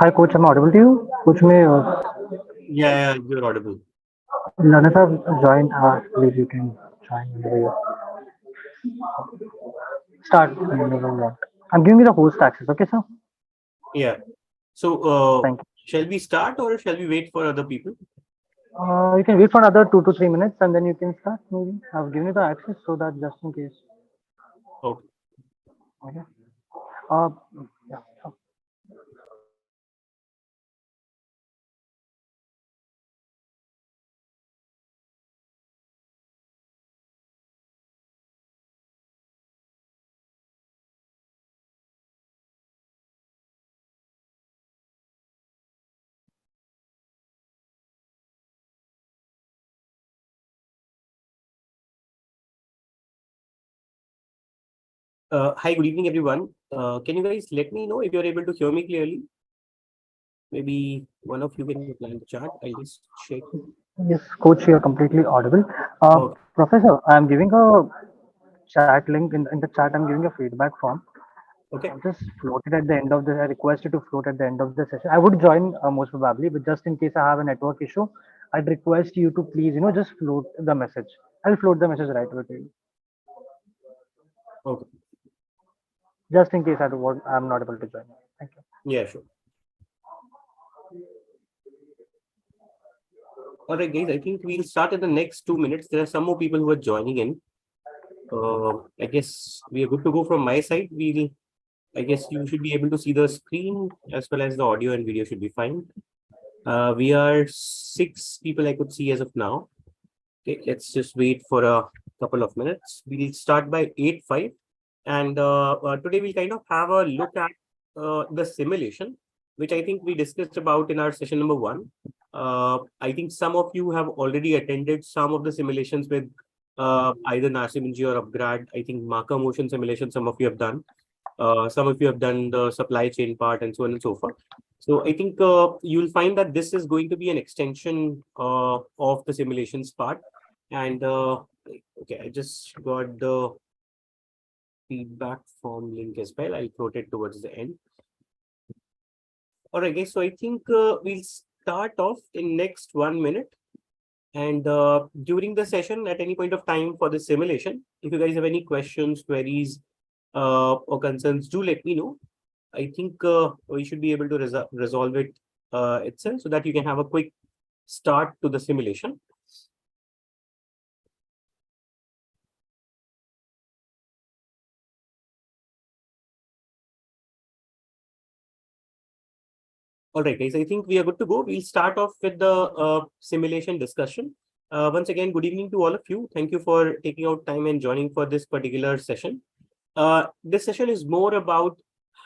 Hi, coach. Am I audible to you? Coach, may Yeah, you're audible. Lana sir joined. Please you can join whenever you start whenever you want. I'm giving you the host access. Okay, sir. Yeah. So, Thank you. shall we start or shall we wait for other people? You can wait for another 2 to 3 minutes and then you can start. Maybe I've given you the access so that just in case. Okay. Okay. Uh, yeah. Sure. Hi, good evening, everyone. Can you guys let me know if you're able to hear me clearly? Maybe one of you can reply in the chat. I'll just check. Yes, coach, you're completely audible. Okay. Professor, I'm giving a chat link in the chat. I'm giving a feedback form. Okay. I'll just float it at the end of the. I request you to float at the end of the session. I would join most probably, but just in case I have a network issue, I'd request you to please, just float the message. I'll float the message right away to you, Okay. just in case I'm not able to join. Thank you. Yeah, sure. All right, guys. I think we'll start in the next 2 minutes. There are some more people who are joining in. I guess we are good to go from my side. I guess you should be able to see the screen as well as the audio and video should be fine. We are 6 people I could see as of now. Okay, let's just wait for a couple of minutes. We'll start by 8:05. And today we'll kind of have a look at the simulation, which I think we discussed about in our session number 1. I think some of you have already attended some of the simulations with either Narsimji or Upgrad. I think marker motion simulation, some of you have done. Some of you have done the supply chain part and so on and so forth. So I think you'll find that this is going to be an extension of the simulations part. And okay, I just got the feedback form link as well. I'll put it towards the end. All right, guys. So I think we'll start off in next 1 minute. And during the session, at any point of time for the simulation, if you guys have any questions, queries, or concerns, do let me know. I think we should be able to resolve it itself so that you can have a quick start to the simulation. All right, guys, I think we are good to go. We'll start off with the simulation discussion. Once again, good evening to all of you. Thank you for taking out time and joining for this particular session. This session is more about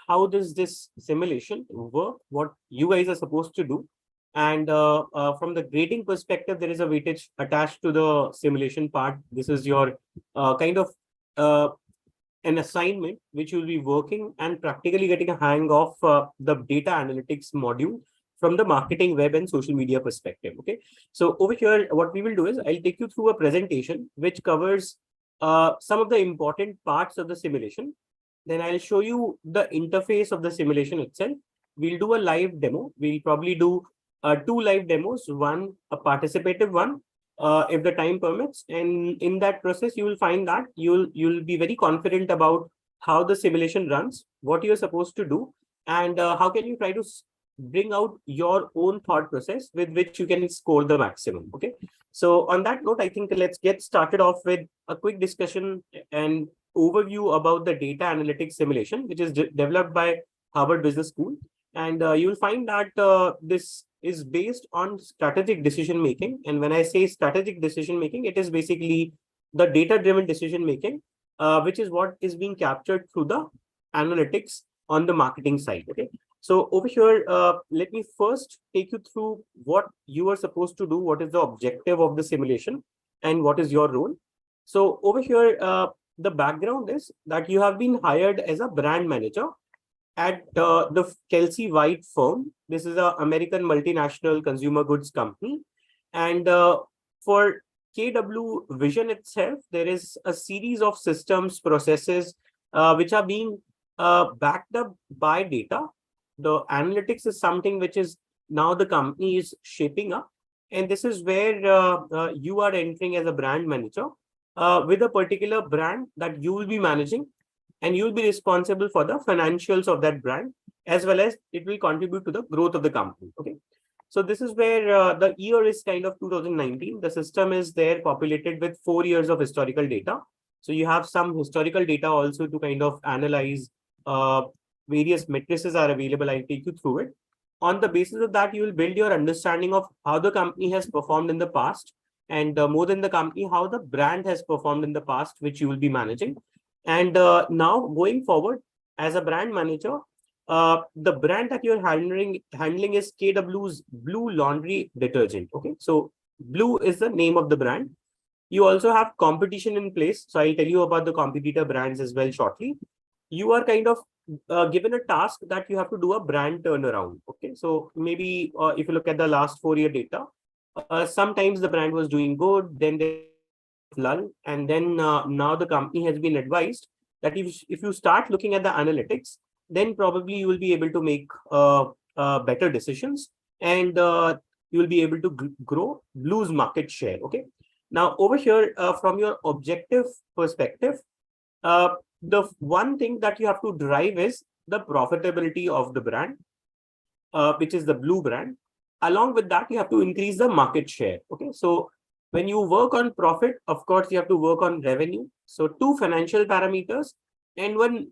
how does this simulation work, what you guys are supposed to do. And from the grading perspective, there is a weightage attached to the simulation part. This is your kind of an assignment which you'll be working and practically getting a hang of the data analytics module from the marketing, web, and social media perspective. Okay, so over here, what we will do is I'll take you through a presentation which covers some of the important parts of the simulation. Then I'll show you the interface of the simulation itself. We'll do a live demo. We'll probably do 2 live demos, one a participative one, if the time permits. And in that process, you will find that you'll be very confident about how the simulation runs, what you're supposed to do, and how can you try to bring out your own thought process with which you can score the maximum. Okay. So on that note, I think let's get started off with a quick discussion and overview about the data analytics simulation, which is developed by Harvard Business School. And you'll find that this is based on strategic decision making. And when I say strategic decision making, it is basically the data-driven decision making, which is what is being captured through the analytics on the marketing side. Okay. So over here, let me first take you through what you are supposed to do, what is the objective of the simulation, and what is your role. So over here, the background is that you have been hired as a brand manager at the Kelsey White firm. This is an American multinational consumer goods company. And for KW Vision itself, there is a series of systems, processes, which are being backed up by data. The analytics is something which is now the company is shaping up. And this is where you are entering as a brand manager with a particular brand that you will be managing, and you will be responsible for the financials of that brand, as well as it will contribute to the growth of the company. Okay. So this is where the year is kind of 2019. The system is there populated with 4 years of historical data. So you have some historical data also to kind of analyze. Various matrices are available. I'll take you through it. On the basis of that, you will build your understanding of how the company has performed in the past, and more than the company, how the brand has performed in the past, which you will be managing. And now going forward, as a brand manager, the brand that you're handling is KW's Blue Laundry Detergent. Okay, so Blue is the name of the brand. You also have competition in place. So I'll tell you about the competitor brands as well shortly. You are kind of given a task that you have to do a brand turnaround. Okay, so maybe if you look at the last 4-year data, sometimes the brand was doing good, then there was a kind of lull, and then now the company has been advised that if you start looking at the analytics, then probably you will be able to make better decisions, and you will be able to grow, lose market share. Okay. Now over here, from your objective perspective, uh, the one thing that you have to drive is the profitability of the brand, which is the Blue brand. Along with that, you have to increase the market share. Okay, so when you work on profit, of course, you have to work on revenue. So 2 financial parameters and 1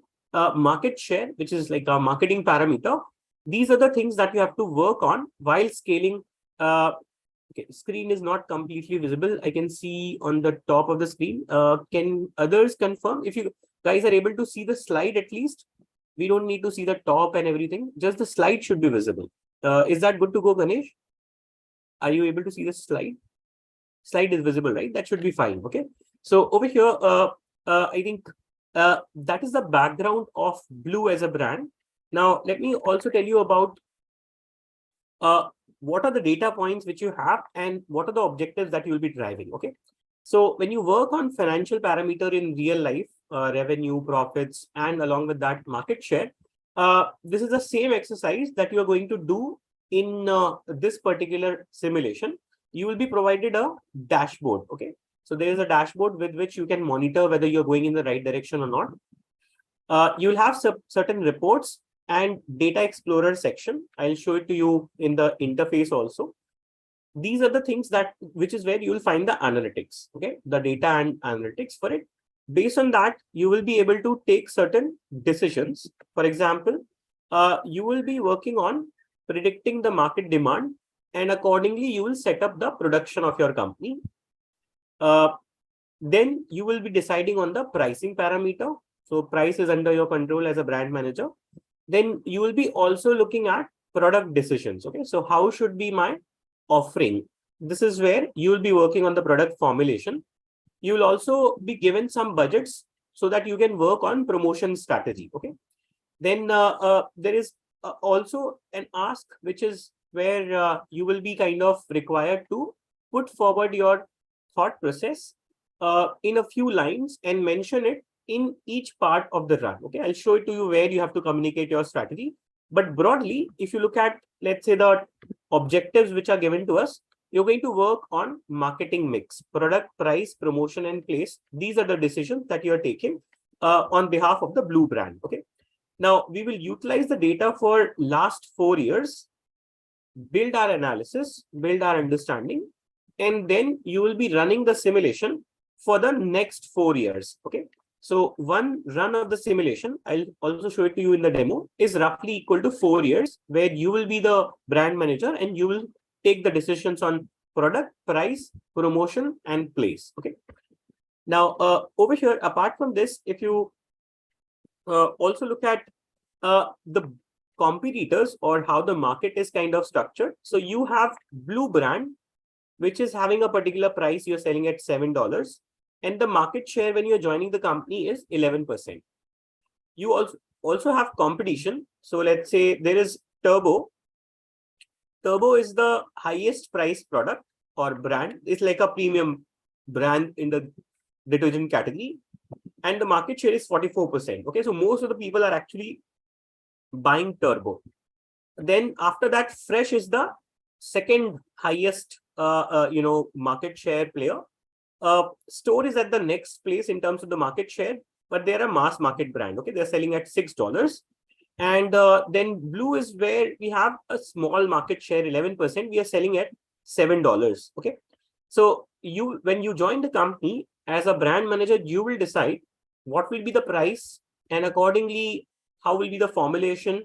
market share, which is like a marketing parameter. These are the things that you have to work on while scaling. Okay, screen is not completely visible. I can see on the top of the screen. Can others confirm if you guys are able to see the slide at least? We don't need to see the top and everything. Just the slide should be visible. Is that good to go, Ganesh? Are you able to see the slide? Slide is visible, right? That should be fine. Okay. So over here, I think that is the background of Blue as a brand. Now, let me also tell you about what are the data points which you have and what are the objectives that you will be driving. Okay. So when you work on financial parameter in real life, revenue, profits, and along with that market share, this is the same exercise that you are going to do in this particular simulation. You will be provided a dashboard. Okay. So there is a dashboard with which you can monitor whether you're going in the right direction or not. You will have certain reports and data explorer section. I'll show it to you in the interface also. These are the things which is where you will find the analytics. Okay, the data and analytics for it. Based on that, you will be able to take certain decisions. For example, you will be working on predicting the market demand, and accordingly you will set up the production of your company. Then you will be deciding on the pricing parameter. So price is under your control as a brand manager. Then you will be also looking at product decisions. Okay, so how should be my offering? This is where you will be working on the product formulation. You will also be given some budgets so that you can work on promotion strategy. Okay. Then there is also an ask, which is where you will be kind of required to put forward your thought process in a few lines and mention it in each part of the run. Okay, I'll show it to you where you have to communicate your strategy. But broadly, if you look at, let's say, the objectives which are given to us, you're going to work on marketing mix, product, price, promotion, and place. These are the decisions that you're taking on behalf of the Blue brand. Okay. Now, we will utilize the data for last 4 years, build our analysis, build our understanding, and then you will be running the simulation for the next 4 years. Okay. So one run of the simulation, I'll also show it to you in the demo, is roughly equal to 4 years, where you will be the brand manager and you will take the decisions on product, price, promotion, and place. Okay. Now, over here, apart from this, if you also look at the competitors or how the market is kind of structured. So you have Blue brand, which is having a particular price. You're selling at $7. And the market share when you're joining the company is 11%. You also have competition. So let's say there is Turbo. Turbo is the highest price product or brand. It's like a premium brand in the detergent category. and the market share is 44%. Okay, so most of the people are actually buying turbo. Then after that, fresh is the second highest market share player. Store is at the next place in terms of the market share, but they're a mass market brand. Okay, they're selling at $6. And then blue is where we have a small market share, 11%. We are selling at $7. Okay, so when you join the company as a brand manager, you will decide what will be the price, and accordingly, how will be the formulation.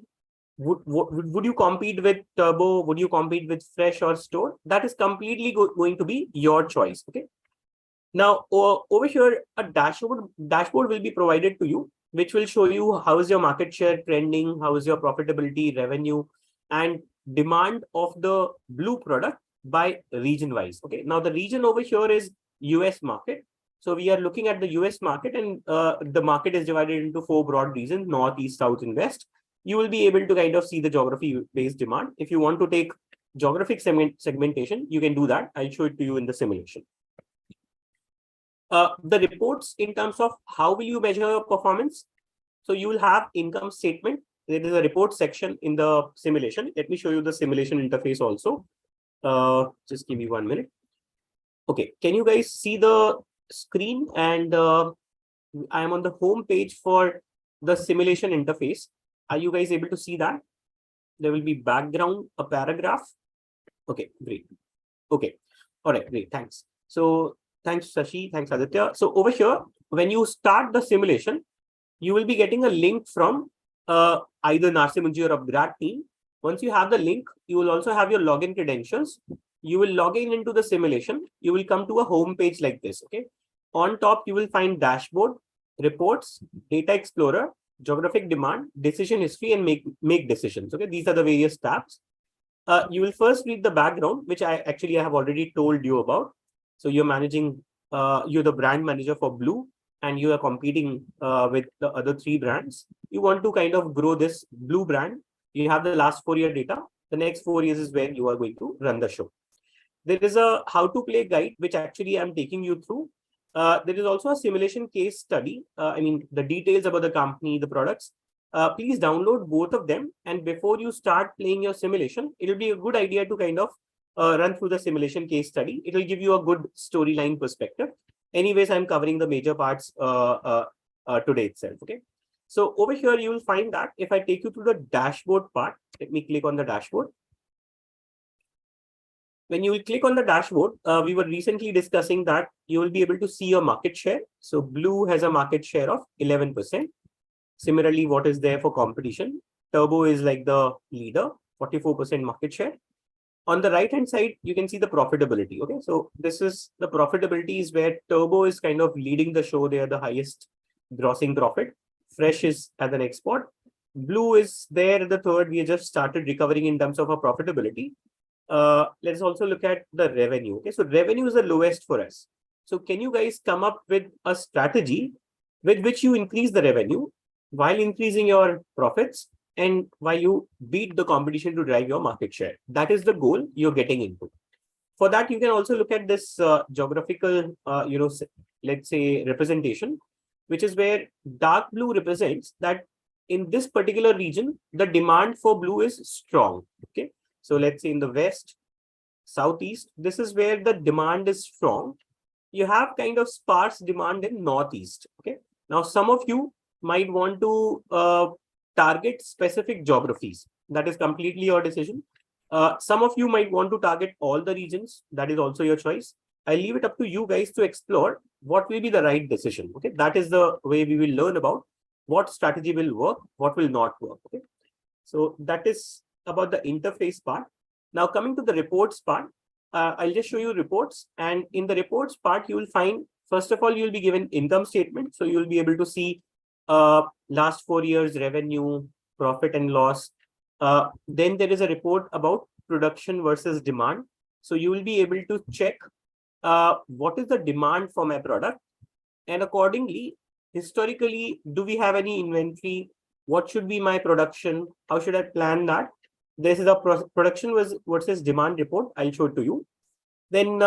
Would you compete with turbo? Would you compete with fresh or store? That is completely going to be your choice. Okay. Now, over here, a dashboard will be provided to you, which will show you how is your market share trending, how is your profitability, revenue, and demand of the blue product by region wise. Okay. Now, the region over here is US market. So we are looking at the US market, and the market is divided into 4 broad regions: North, East, South, and West. You will be able to kind of see the geography-based demand. If you want to take geographic segmentation, you can do that. I'll show it to you in the simulation. The reports in terms of how will you measure your performance. So you will have income statement. There is a report section in the simulation. Let me show you the simulation interface also. Just give me 1 minute. Okay, can you guys see the screen? And I am on the home page for the simulation interface. Are you guys able to see that? There will be background, a paragraph. Okay, great. Okay, all right, great, thanks. So thanks, Sashi, thanks, Aditya. So over here, when you start the simulation, you will be getting a link from either Narsimunji or Abhirat team. Once you have the link, you will also have your login credentials. You will log in into the simulation. You will come to a home page like this, okay? On top, you will find dashboard, reports, data explorer, geographic demand, decision history, and make decisions. Okay, these are the various tabs. You will first read the background, which I have already told you about. So you're managing, you're the brand manager for Blue, and you are competing with the other 3 brands. You want to kind of grow this Blue brand. You have the last 4-year data. The next 4 years is where you are going to run the show. There is a how to play guide, which actually I'm taking you through. There is also a simulation case study. The details about the company, the products. Please download both of them. And before you start playing your simulation, it will be a good idea to kind of run through the simulation case study. It will give you a good storyline perspective. Anyways, I'm covering the major parts today itself. Okay. So over here, you will find that if I take you to the dashboard part, let me click on the dashboard. When you will click on the dashboard, we were recently discussing that you will be able to see your market share. So Blue has a market share of 11%. Similarly, what is there for competition? Turbo is like the leader, 44% market share. On the right-hand side, you can see the profitability. Okay, so this is the profitability is where Turbo is kind of leading the show. They are the highest grossing profit. Fresh is at the next spot. Blue is there at the third. We just started recovering in terms of our profitability. Let's also look at the revenue. Okay, so revenue is the lowest for us. So can you guys come up with a strategy with which you increase the revenue while increasing your profits and while you beat the competition to drive your market share? That is the goal you're getting into. For that, you can also look at this geographical, let's say representation, which is where dark blue represents that in this particular region, the demand for blue is strong. Okay. So let's say in the West, Southeast, this is where the demand is strong. You have kind of sparse demand in Northeast. Okay. Now, some of you might want to target specific geographies. That is completely your decision. Some of you might want to target all the regions. That is also your choice. I leave it up to you guys to explore what will be the right decision. Okay. That is the way we will learn about what strategy will work, what will not work. Okay. So that is about the interface part. Now coming to the reports part, I'll just show you reports. And in the reports part, you will find, first of all, you'll be given income statement. So you'll be able to see last 4 years revenue, profit and loss. Then there is a report about production versus demand. So you will be able to check what is the demand for my product. And accordingly, historically, do we have any inventory? What should be my production? How should I plan that? This is a production versus demand report. I'll show it to you. Then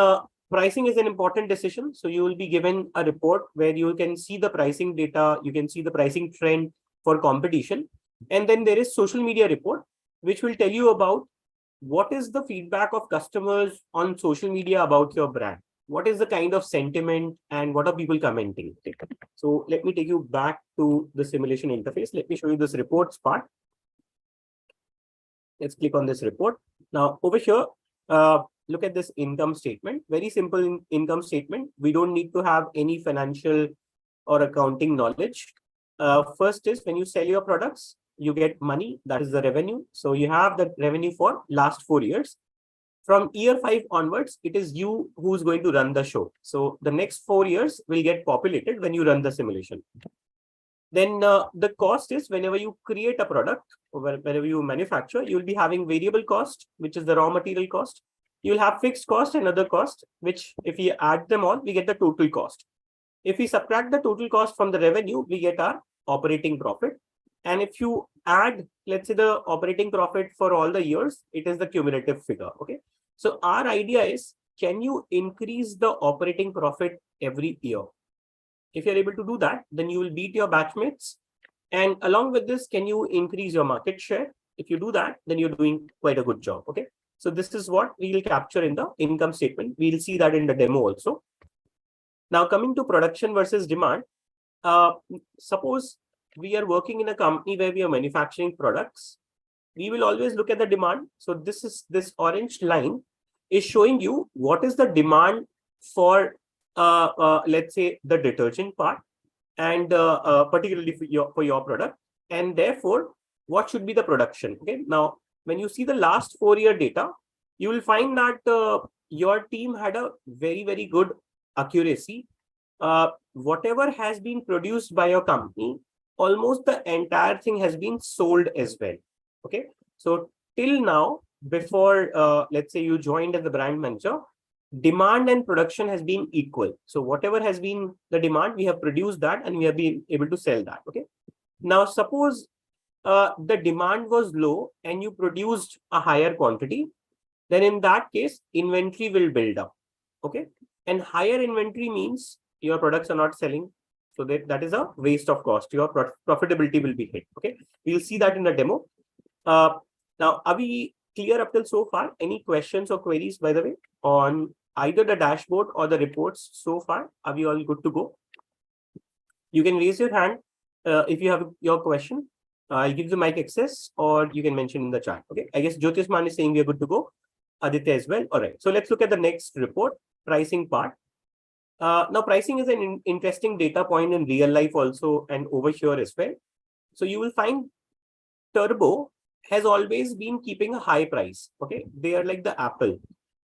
Pricing is an important decision. So you will be given a report where you can see the pricing data, you can see the pricing trend for competition. And then there is social media report, which will tell you about what is the feedback of customers on social media about your brand. What is the kind of sentiment and what are people commenting? So let me take you back to the simulation interface. Let me show you this reports part. Let's click on this report. Now over here, look at this income statement. Very simple income statement. We don't need to have any financial or accounting knowledge. First is when you sell your products, you get money. That is the revenue. So you have the revenue for last 4 years. From year 5 onwards, it is you who's going to run the show. So the next 4 years will get populated when you run the simulation. Then the cost is whenever you create a product or whenever you manufacture, you'll be having variable cost, which is the raw material cost. You'll have fixed cost and other cost, which if we add them all, we get the total cost. If we subtract the total cost from the revenue, we get our operating profit. And if you add, let's say the operating profit for all the years, it is the cumulative figure. Okay. So our idea is, can you increase the operating profit every year? If you're able to do that, then you will beat your batchmates. And along with this, can you increase your market share? If you do that, then you're doing quite a good job. Okay. So this is what we will capture in the income statement. We'll see that in the demo also. Now coming to production versus demand, suppose we are working in a company where we are manufacturing products. We will always look at the demand. So this orange line is showing you what is the demand for let's say the detergent part, and particularly for your product, and therefore what should be the production. Okay, now when you see the last 4-year data, you will find that your team had a very good accuracy. Whatever has been produced by your company, almost the entire thing has been sold as well. Okay, so till now, before let's say you joined as the brand manager, demand and production has been equal. So whatever has been the demand, we have produced that and we have been able to sell that. Okay, now suppose the demand was low and you produced a higher quantity, then in that case inventory will build up. Okay, and higher inventory means your products are not selling, so that is a waste of cost. Your profitability will be hit. Okay, we'll see that in the demo. Now are we clear up till so far? Any questions or queries, by the way, on either the dashboard or the reports so far? Are we all good to go? You can raise your hand if you have your question. I'll give the mic access, or you can mention in the chat. Okay, I guess Jyotishman is saying we are good to go. Aditya as well. All right, so let's look at the next report, pricing part. Now pricing is an interesting data point in real life also, and over here as well. So you will find Turbo has always been keeping a high price. Okay, they are like the Apple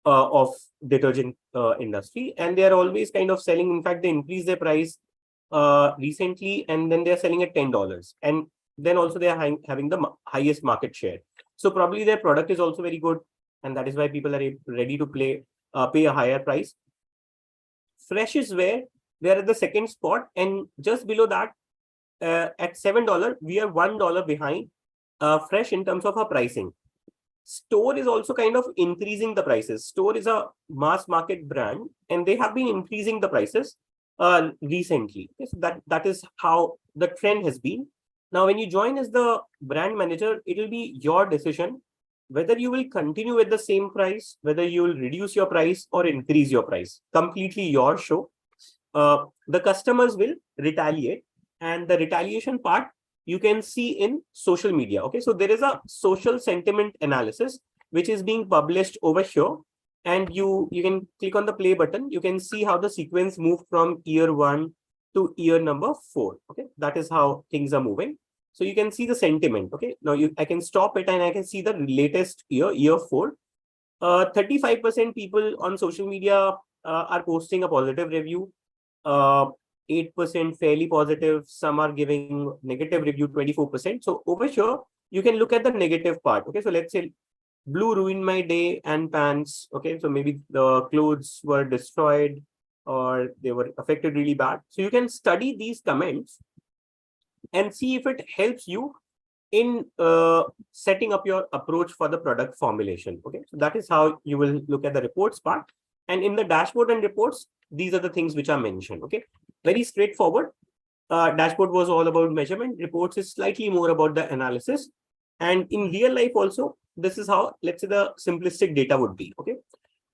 of detergent industry, and they are always kind of selling. In fact, they increased their price recently, and then they are selling at $10, and then also they are having the highest market share. So probably their product is also very good, and that is why people are ready to pay a higher price. Fresh is where they are at the second spot, and just below that at $7, we are $1 behind Fresh in terms of our pricing. Store is also kind of increasing the prices. Store is a mass market brand, and they have been increasing the prices recently. Okay, so that is how the trend has been. Now, when you join as the brand manager, it will be your decision whether you will continue with the same price, whether you will reduce your price or increase your price. Completely your show. The customers will retaliate, and the retaliation part you can see in social media. Okay, so there is a social sentiment analysis which is being published over here, and you can click on the play button. You can see how the sequence moved from year 1 to year number 4. Okay, that is how things are moving. So you can see the sentiment. Okay, now I can stop it and I can see the latest year 4. 35% people on social media are posting a positive review. 8% fairly positive. Some are giving negative review, 24%. So over here, you can look at the negative part. Okay, so let's say blue ruined my day and pants. Okay, so maybe the clothes were destroyed or they were affected really bad. So you can study these comments and see if it helps you in setting up your approach for the product formulation. Okay, so that is how you will look at the reports part. And in the dashboard and reports, these are the things which are mentioned. Okay, very straightforward. Dashboard was all about measurement. Reports is slightly more about the analysis. And in real life also, this is how, let's say, the simplistic data would be. Okay.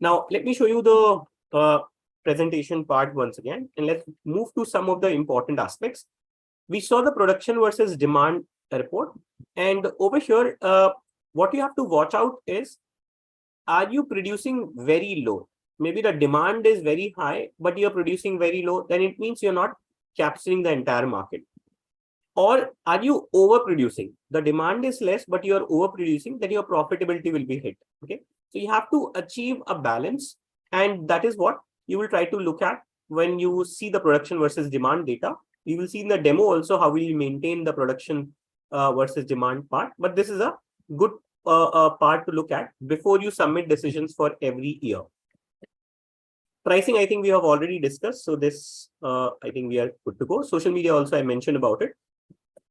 Now, let me show you the presentation part once again, and let's move to some of the important aspects. We saw the production versus demand report. And over here, what you have to watch out is, are you producing very low? Maybe the demand is very high, but you're producing very low. Then it means you're not capturing the entire market. Or are you overproducing? The demand is less, but you're overproducing, then your profitability will be hit. Okay. So you have to achieve a balance. And that is what you will try to look at when you see the production versus demand data. You will see in the demo also how we maintain the production versus demand part. But this is a good part to look at before you submit decisions for every year. Pricing, I think we have already discussed. So this, I think we are good to go. Social media also, I mentioned about it.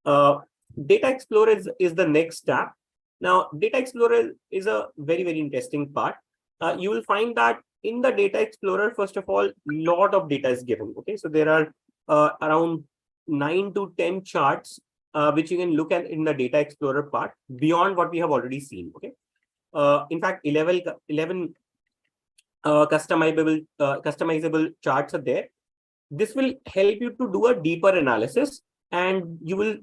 Data Explorer is the next tab. Now, Data Explorer is a very, very interesting part. You will find that in the Data Explorer, first of all, lot of data is given. Okay, so there are around 9 to 10 charts which you can look at in the Data Explorer part beyond what we have already seen. Okay, in fact, 11 customizable charts are there. This will help you to do a deeper analysis, and you will,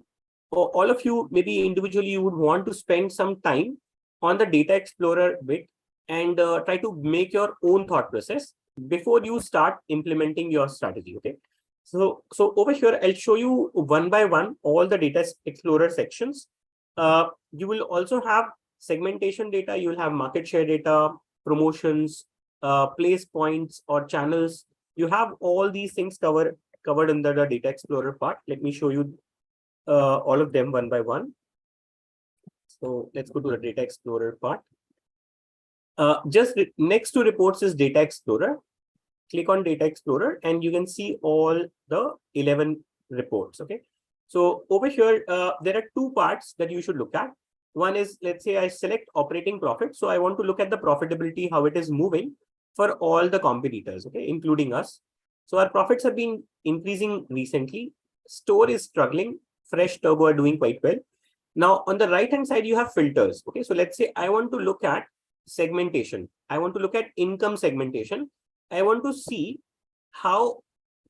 all of you, maybe individually, you would want to spend some time on the Data Explorer bit and try to make your own thought process before you start implementing your strategy. Okay. So over here, I'll show you one by one all the Data Explorer sections. You will also have segmentation data. You will have market share data, promotions, place points or channels. You have all these things covered under the Data Explorer part. Let me show you all of them one by one. So let's go to the Data Explorer part. Just next to reports is Data Explorer. Click on Data Explorer and you can see all the 11 reports. Okay. So over here, there are two parts that you should look at. One is, let's say I select operating profit. So I want to look at the profitability, how it is moving for all the competitors, okay, including us. So our profits have been increasing recently. Store is struggling. Fresh, Turbo are doing quite well. Now on the right hand side, you have filters. Okay, so let's say I want to look at segmentation. I want to look at income segmentation. I want to see how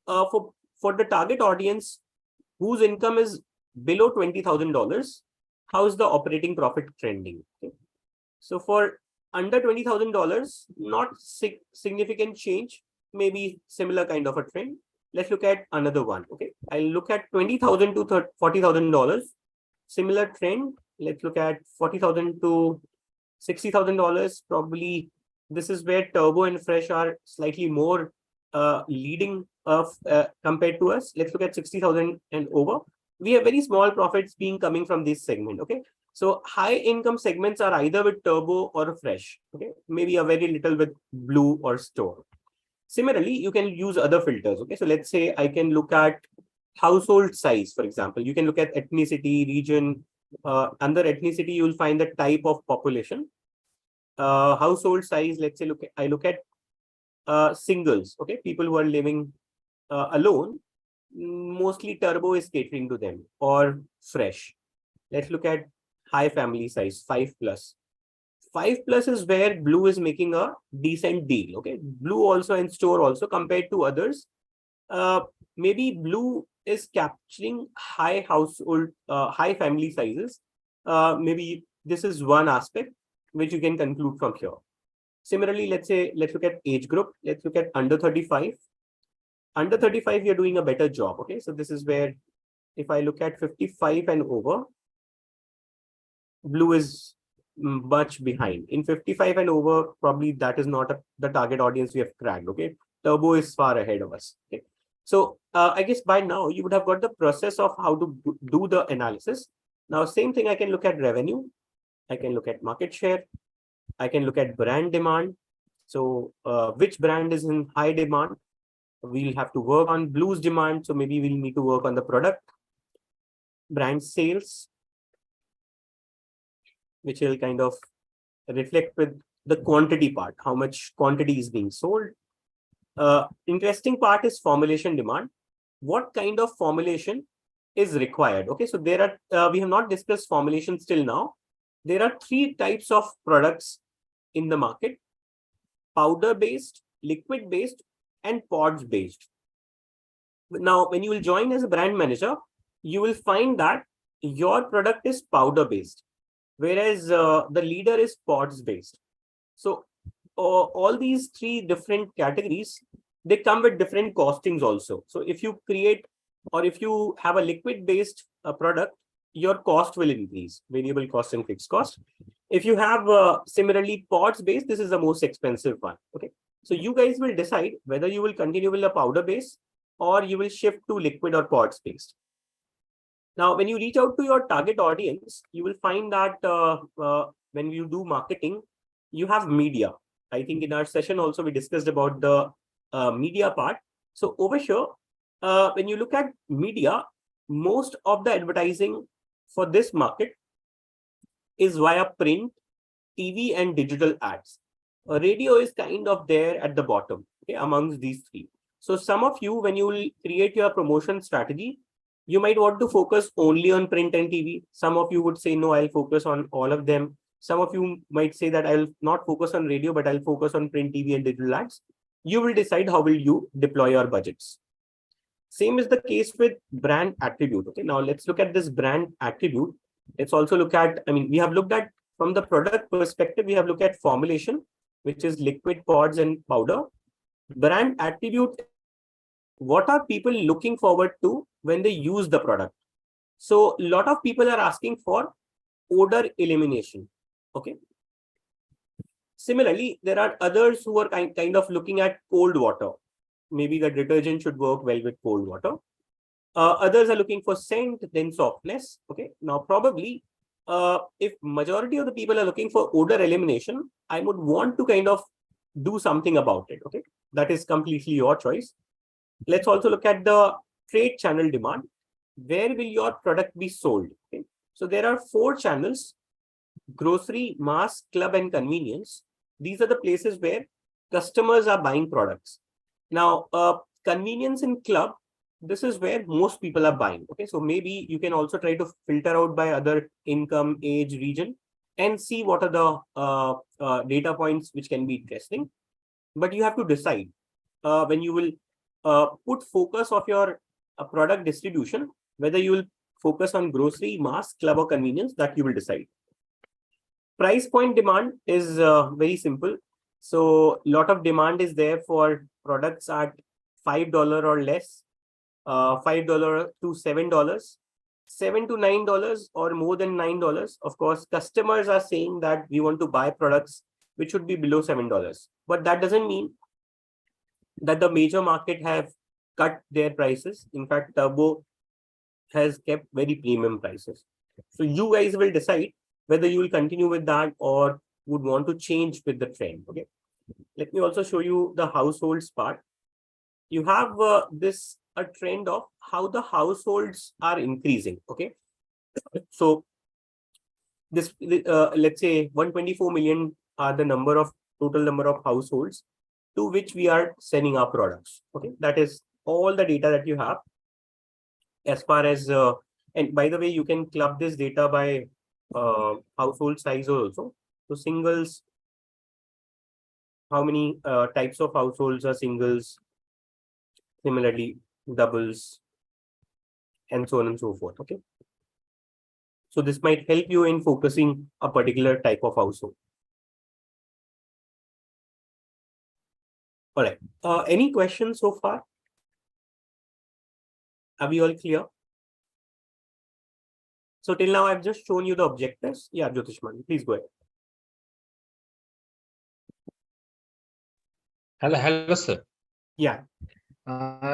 for the target audience whose income is below $20,000, how is the operating profit trending? Okay. So for under $20,000, not significant change, maybe similar kind of a trend. Let's look at another one. Okay, I'll look at $20,000 to $40,000. Similar trend. Let's look at $40,000 to $60,000. Probably this is where Turbo and Fresh are slightly more leading compared to us. Let's look at 60,000 and over. We have very small profits being coming from this segment. Okay, so high income segments are either with Turbo or Fresh. Okay, maybe a very little with Blue or Store. Similarly, you can use other filters. Okay, so let's say I can look at household size, for example. You can look at ethnicity, region. Under ethnicity, you will find the type of population. Household size, let's say I look at singles. Okay, people who are living alone. Mostly Turbo is catering to them, or Fresh. Let's look at high family size, 5+. 5+ is where Blue is making a decent deal. Okay, Blue also and Store also compared to others. Maybe Blue is capturing high household, high family sizes. Maybe this is one aspect which you can conclude from here. Similarly, let's look at age group. Let's look at under 35. Under 35, you're doing a better job. Okay, so this is where if I look at 55 and over, Blue is much behind. In 55 and over, probably that is not the target audience we have cracked. Okay, Turbo is far ahead of us. Okay, so I guess by now you would have got the process of how to do the analysis. Now, same thing, I can look at revenue. I can look at market share. I can look at brand demand. So which brand is in high demand? We'll have to work on Blue's demand. So maybe we'll need to work on the product. Brand sales, which will kind of reflect with the quantity part, how much quantity is being sold. Interesting part is formulation demand. What kind of formulation is required? Okay, so there are, we have not discussed formulations till now. There are three types of products in the market: powder based, liquid based, and pods based. Now, when you will join as a brand manager, you will find that your product is powder based, whereas the leader is pods based. So all these three different categories, they come with different costings also. So if you create, or if you have a liquid based product, your cost will increase, variable cost and fixed cost. If you have similarly pods based, this is the most expensive one. Okay, so you guys will decide whether you will continue with a powder base or you will shift to liquid or pods based. Now, when you reach out to your target audience, you will find that when you do marketing, you have media. I think in our session also we discussed about the media part. So over here, when you look at media, most of the advertising for this market is via print, TV, and digital ads. Radio is kind of there at the bottom, okay, amongst these three. So some of you, when you will create your promotion strategy, you might want to focus only on print and TV. Some of you would say, no, I'll focus on all of them. Some of you might say that I'll not focus on radio, but I'll focus on print, TV, and digital ads. You will decide how will you deploy your budgets. Same is the case with brand attribute. Okay, now let's look at this brand attribute. Let's also look at, I mean, we have looked at from the product perspective, we have looked at formulation, which is liquid, pods, and powder. Brand attribute, what are people looking forward to when they use the product? So a lot of people are asking for odor elimination. Okay. Similarly, there are others who are kind of looking at cold water. Maybe the detergent should work well with cold water. Others are looking for scent, then softness. Okay. Now, probably, if majority of the people are looking for odor elimination, I would want to kind of do something about it. Okay. That is completely your choice. Let's also look at the trade channel demand. Where will your product be sold? Okay. So there are 4 channels: grocery, mass, club, and convenience. These are the places where customers are buying products. Now, convenience and club, this is where most people are buying. Okay, so maybe you can also try to filter out by other income, age, region, and see what are the data points which can be interesting. But you have to decide when you will put focus of your product distribution, whether you will focus on grocery, mass, club, or convenience. That you will decide. Price point demand is very simple. So a lot of demand is there for products at $5 or less, $5 to $7, $7 to $9, or more than $9. Of course, customers are saying that we want to buy products which should be below $7. But that doesn't mean that the major market have cut their prices. In fact, Turbo has kept very premium prices. So you guys will decide whether you will continue with that or would want to change with the trend. Okay. Let me also show you the households part. You have a trend of how the households are increasing. Okay. So this, let's say 124 million are the total number of households to which we are sending our products. Okay. That is all the data that you have as far as, and by the way, you can club this data by household size also. So singles, how many types of households are singles, similarly doubles, and so on and so forth. Okay, so this might help you in focusing a particular type of household. All right, any questions so far? Are we all clear? So till now I've just shown you the objectives. Yeah, Jyotishman, please go ahead. Hello, sir. Yeah.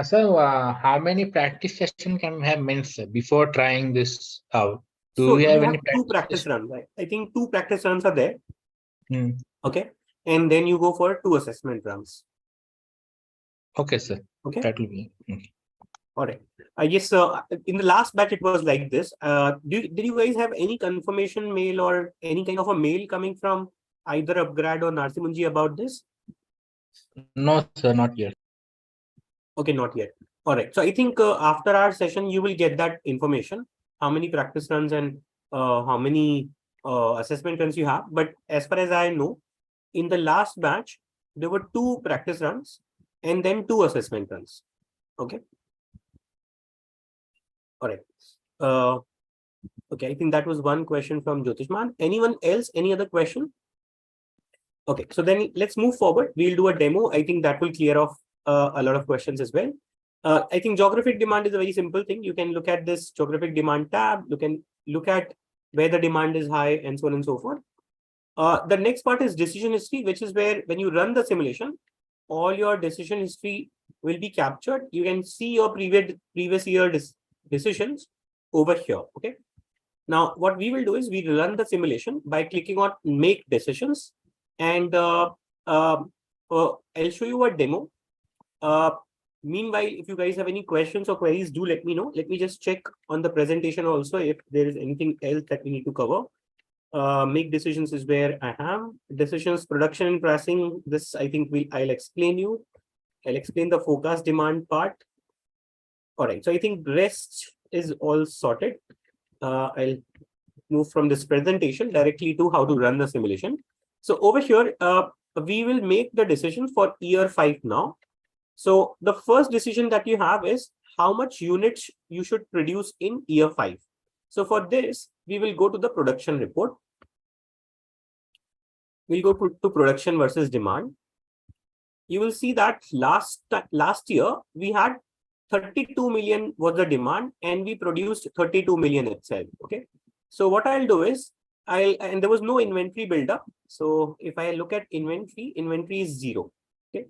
So, how many practice sessions can we have means before trying this out? Do we have any two practice runs? Right? I think 2 practice runs are there. Okay, and then you go for 2 assessment runs. Okay, sir. Okay, that will be. All right. I guess in the last batch it was like this. Did you guys have any confirmation mail or any kind of a mail coming from either Upgrad or Narsimunji about this? No, sir, not yet. Okay, not yet. All right. So I think after our session, you will get that information, how many practice runs and how many assessment runs you have. But as far as I know, in the last batch, there were 2 practice runs and then 2 assessment runs. Okay. All right. Okay, I think that was one question from Jyotishman. Anyone else? Any other question? Okay, so then let's move forward. We'll do a demo. I think that will clear off a lot of questions as well. I think geographic demand is a very simple thing. You can look at this geographic demand tab. You can look at where the demand is high and so on and so forth. The next part is decision history, which is where when you run the simulation, all your decision history will be captured. You can see your previous year decisions over here. Okay. Now, what we will do is we run the simulation by clicking on make decisions. And I'll show you a demo. Meanwhile, if you guys have any questions or queries, do let me know. Let me just check on the presentation also if there is anything else that we need to cover. Make decisions is where I am. Decisions, production and pricing. This I think I'll explain you. I'll explain the forecast demand part. All right. So I think rest is all sorted. I'll move from this presentation directly to how to run the simulation. So over here, we will make the decision for year 5 now. So the first decision that you have is how much units you should produce in year 5. So for this, we will go to the production report. We'll go to production versus demand. You will see that last year, we had 32 million was the demand and we produced 32 million itself. Okay. So what I'll do is and there was no inventory buildup. So if I look at inventory is 0. Okay.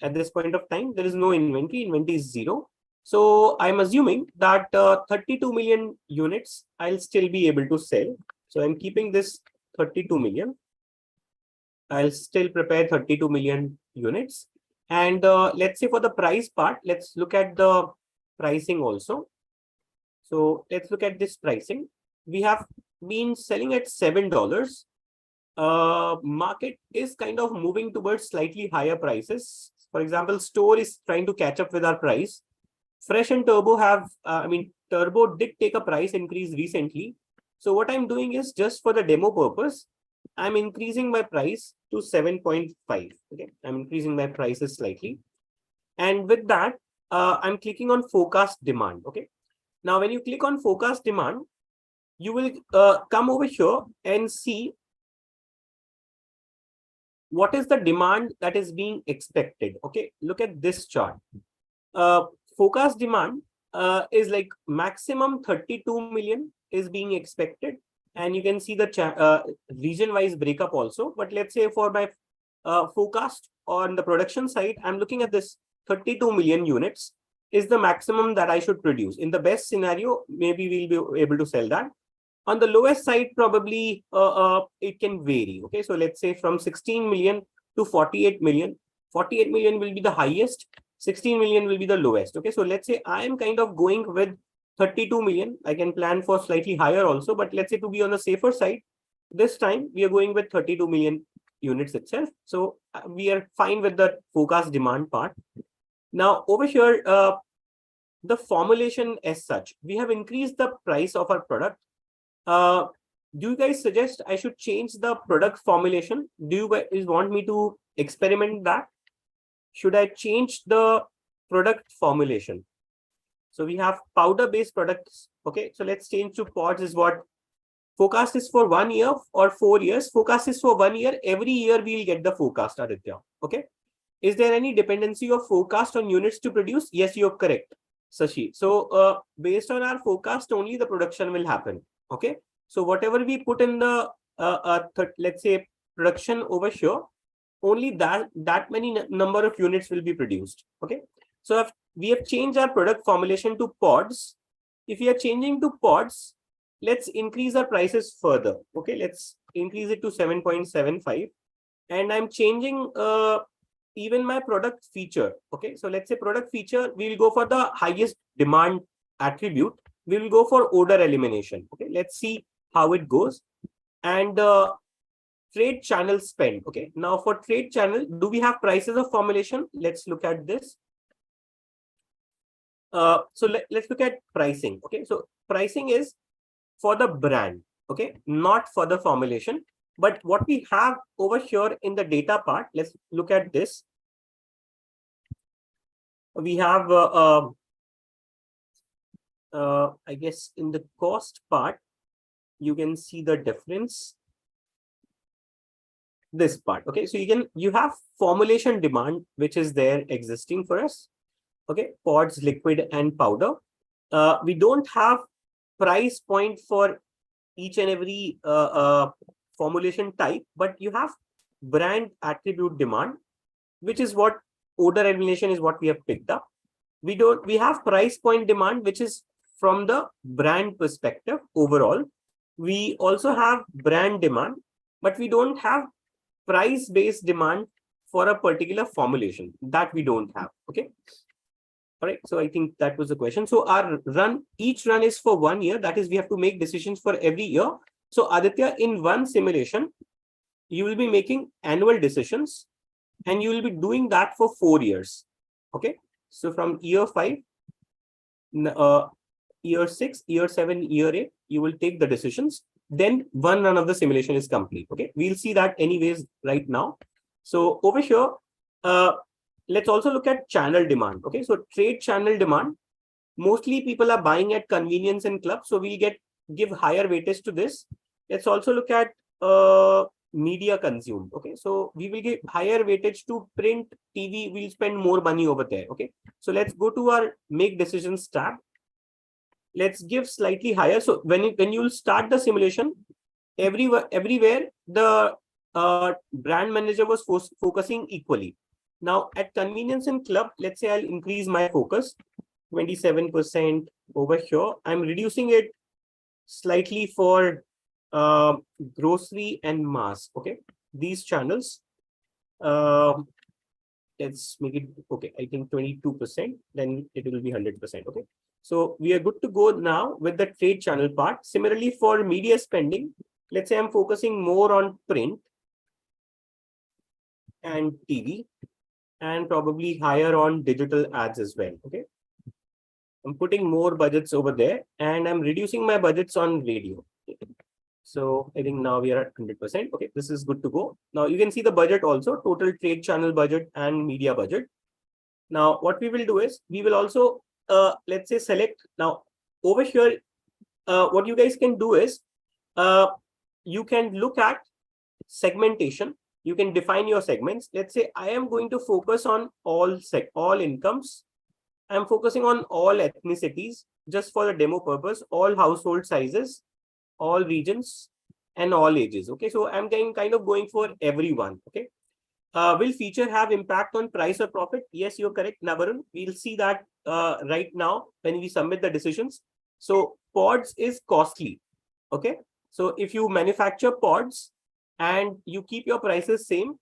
At this point of time, there is no inventory is 0. So I'm assuming that 32 million units I'll still be able to sell. So I'm keeping this 32 million. I'll still prepare 32 million units. And let's say for the price part, let's look at the pricing also. So let's look at this pricing. We have been selling at $7. Market is kind of moving towards slightly higher prices. For example, Store is trying to catch up with our price. Fresh and Turbo have, Turbo did take a price increase recently. So what I'm doing is just for the demo purpose, I'm increasing my price to 7.5. Okay, I'm increasing my prices slightly. And with that, I'm clicking on forecast demand. Okay. Now, when you click on forecast demand, you will come over here and see what is the demand that is being expected. Okay, look at this chart. Forecast demand is like maximum 32 million is being expected. And you can see the region-wise breakup also. But let's say for my forecast on the production side, I'm looking at this 32 million units is the maximum that I should produce. In the best scenario, maybe we'll be able to sell that. On the lowest side, probably it can vary. Okay, so let's say from 16 million to 48 million. 48 million will be the highest. 16 million will be the lowest. Okay, so let's say I am kind of going with 32 million. I can plan for slightly higher also, but let's say to be on the safer side, this time we are going with 32 million units itself. So we are fine with the forecast demand part. Now over here, the formulation as such, we have increased the price of our product. Do you guys suggest I should change the product formulation? Do you guys want me to experiment that? Should I change the product formulation? So we have powder-based products. Okay, so let's change to pods is what forecast is for 1 year or 4 years. Forecast is for 1 year. Every year we'll get the forecast, Aditya. Okay. Is there any dependency of forecast on units to produce? Yes, you're correct, Sashi. So based on our forecast, only the production will happen. Okay. So whatever we put in the, let's say production over here, only that many number of units will be produced. Okay. So if we have changed our product formulation to pods, if we are changing to pods, let's increase our prices further. Okay. Let's increase it to 7.75. And I'm changing even my product feature. Okay. So let's say product feature, we will go for the highest demand attribute. We will go for odor elimination. Okay. Let's see how it goes. And trade channel spend. Okay, now for trade channel, do we have prices of formulation? Let's look at this. So let's look at pricing. Okay, so pricing is for the brand, okay, not for the formulation. But what we have over here in the data part, let's look at this. We have, I guess in the cost part, you can see the difference. This part, okay, so you have formulation demand, which is there existing for us. Okay, pods, liquid and powder. We don't have price point for each and every formulation type, but you have brand attribute demand, which is what odor elimination is what we have picked up. We have price point demand, which is from the brand perspective overall. We also have brand demand, but we don't have price based demand for a particular formulation. That we don't have. Okay. All right, so I think that was the question. So our each run is for 1 year. That is, we have to make decisions for every year. So Aditya, in one simulation, you will be making annual decisions, and you will be doing that for 4 years. Okay, so from year 5, year 6, year 7, year 8, you will take the decisions. Then one run of the simulation is complete. Okay, we'll see that anyways right now. So over here, let's also look at channel demand. Okay, so trade channel demand, mostly people are buying at convenience and clubs, so we give higher weightage to this. Let's also look at media consumed. Okay, so we will give higher weightage to print, TV. We'll spend more money over there. Okay, so let's go to our make decisions tab. Let's give slightly higher. So when you will start the simulation, everywhere the brand manager was focusing equally. Now at convenience and club, let's say I'll increase my focus 27% over here. I'm reducing it slightly for grocery and mass. Okay, these channels. Let's make it, okay, I think 22%, then it will be 100%. Okay, so we are good to go now with the trade channel part. Similarly, for media spending, let's say I'm focusing more on print and TV, and probably higher on digital ads as well. Okay, I'm putting more budgets over there, and I'm reducing my budgets on radio. So I think now we are at 100%. Okay, this is good to go. Now you can see the budget also, total trade channel budget and media budget. Now what we will do is, we will also, let's say select, now over here, what you guys can do is, you can look at segmentation. You can define your segments. Let's say I am going to focus on all incomes. I'm focusing on all ethnicities just for the demo purpose, all household sizes, all regions, and all ages. Okay, so I'm kind of going for everyone. Okay, will feature have impact on price or profit? Yes, you're correct, Navarun. We'll see that right now when we submit the decisions. So pods is costly. Okay, so if you manufacture pods and you keep your prices same,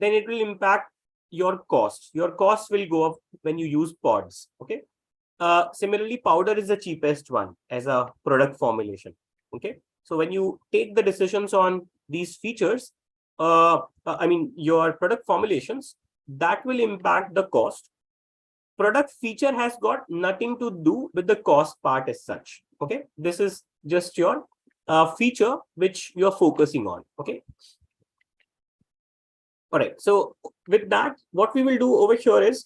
then it will impact your cost. Your cost will go up when you use pods. Okay. Similarly, powder is the cheapest one as a product formulation. Okay. So when you take the decisions on these features, I mean, your product formulations, that will impact the cost. Product feature has got nothing to do with the cost part as such. Okay. This is just your feature which you're focusing on. Okay. All right. So with that, what we will do over here is,